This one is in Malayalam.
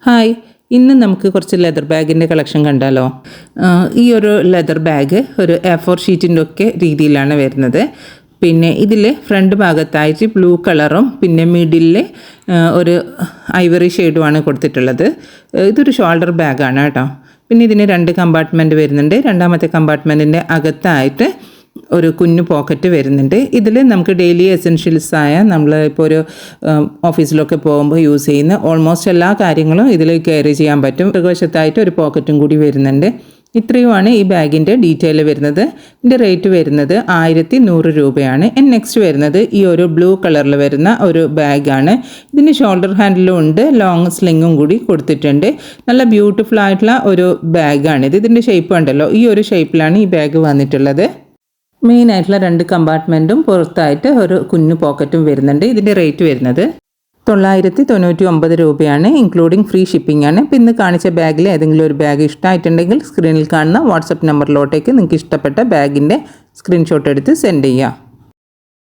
ഹായ്, ഇന്ന് നമുക്ക് കുറച്ച് ലെതർ ബാഗിൻ്റെ കളക്ഷൻ കണ്ടാലോ. ഈ ഒരു ലെതർ ബാഗ് ഒരു A4 ഷീറ്റിൻ്റെ ഒക്കെ രീതിയിലാണ് വരുന്നത്. പിന്നെ ഇതിൽ ഫ്രണ്ട് ഭാഗത്തായിട്ട് ബ്ലൂ കളറും പിന്നെ മിഡിലിൽ ഒരു ഐവറി ഷെയ്ഡുമാണ് കൊടുത്തിട്ടുള്ളത്. ഇതൊരു ഷോൾഡർ ബാഗാണ് കേട്ടോ. പിന്നെ ഇതിന് 2 കമ്പാർട്ട്മെൻറ്റ് വരുന്നുണ്ട്. രണ്ടാമത്തെ കമ്പാർട്ട്മെൻറ്റിൻ്റെ അകത്തായിട്ട് ഒരു കുഞ്ഞു പോക്കറ്റ് വരുന്നുണ്ട്. ഇതിൽ നമുക്ക് ഡെയിലി എസെൻഷ്യൽസായ നമ്മൾ ഇപ്പോൾ ഒരു ഓഫീസിലൊക്കെ പോകുമ്പോൾ യൂസ് ചെയ്യുന്ന ഓൾമോസ്റ്റ് എല്ലാ കാര്യങ്ങളും ഇതിൽ ക്യാരി ചെയ്യാൻ പറ്റും. വശത്തായിട്ട് ഒരു പോക്കറ്റും കൂടി വരുന്നുണ്ട്. ഇത്രയുമാണ് ഈ ബാഗിൻ്റെ ഡീറ്റെയിൽ വരുന്നത്. ഇതിൻ്റെ റേറ്റ് വരുന്നത് 1100 രൂപയാണ്. നെക്സ്റ്റ് വരുന്നത് ഈ ഒരു ബ്ലൂ കളറിൽ വരുന്ന ഒരു ബാഗാണ്. ഇതിന് ഷോൾഡർ ഹാൻഡിലും ഉണ്ട്, ലോങ് സ്ലിങ്ങും കൂടി കൊടുത്തിട്ടുണ്ട്. നല്ല ബ്യൂട്ടിഫുൾ ആയിട്ടുള്ള ഒരു ബാഗാണിത്. ഇതിൻ്റെ ഷേപ്പ് ഉണ്ടല്ലോ, ഈ ഒരു ഷേപ്പിലാണ് ഈ ബാഗ് വന്നിട്ടുള്ളത്. മെയിനായിട്ടുള്ള 2 കമ്പാർട്ട്മെൻറ്റും പുറത്തായിട്ട് ഒരു കുഞ്ഞു പോക്കറ്റും വരുന്നുണ്ട്. ഇതിൻ്റെ റേറ്റ് വരുന്നത് 999 രൂപയാണ്, ഇൻക്ലൂഡിങ് ഫ്രീ ഷിപ്പിംഗ് ആണ്. ഇപ്പോൾ ഇന്ന് കാണിച്ച ബാഗിൽ ഏതെങ്കിലും ഒരു ബാഗ് ഇഷ്ടമായിട്ടുണ്ടെങ്കിൽ സ്ക്രീനിൽ കാണുന്ന വാട്സപ്പ് നമ്പറിലോട്ടേക്ക് നിങ്ങൾക്ക് ഇഷ്ടപ്പെട്ട ബാഗിൻ്റെ സ്ക്രീൻഷോട്ട് എടുത്ത് സെൻഡ് ചെയ്യുക.